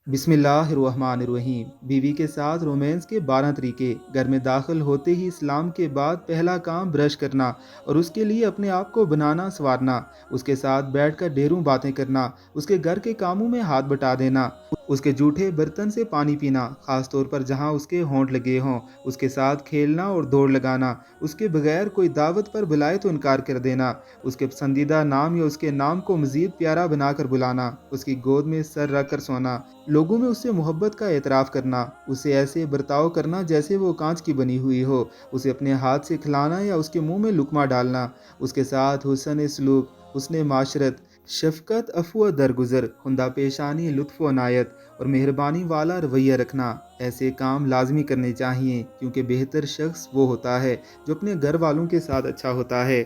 बिस्मिल्लाहिर्रहमानिर्रहीम। बीवी के साथ रोमांस के 12 तरीके। घर में दाखिल होते ही इस्लाम के बाद पहला काम ब्रश करना और उसके लिए अपने आप को बनाना संवारना। उसके साथ बैठकर ढेरों बातें करना, उसके घर के कामों में हाथ बटा देना, उसके जूठे बर्तन से पानी पीना, खास तौर पर जहां उसके होंठ लगे हों, उसके साथ खेलना और दौड़ लगाना, उसके बगैर कोई दावत पर बुलाए तो इनकार कर देना, उसके पसंदीदा नाम या उसके नाम को मज़ीद प्यारा बनाकर बुलाना, उसकी गोद में सर रख कर सोना, लोगों में उससे मोहब्बत का एतराफ़ करना, उससे ऐसे बर्ताव करना जैसे वो कांच की बनी हुई हो, उसे अपने हाथ से खिलाना या उसके मुंह में लुकमा डालना, उसके साथ हुस्न सलूक, हुस्न माशरत, शफ़क़त, अफ़्व दरगुज़र, खुंदा पेशानी, लुत्फ़ व अनायत और मेहरबानी वाला रवैया रखना। ऐसे काम लाजमी करने चाहिए, क्योंकि बेहतर शख्स वो होता है जो अपने घर वालों के साथ अच्छा होता है।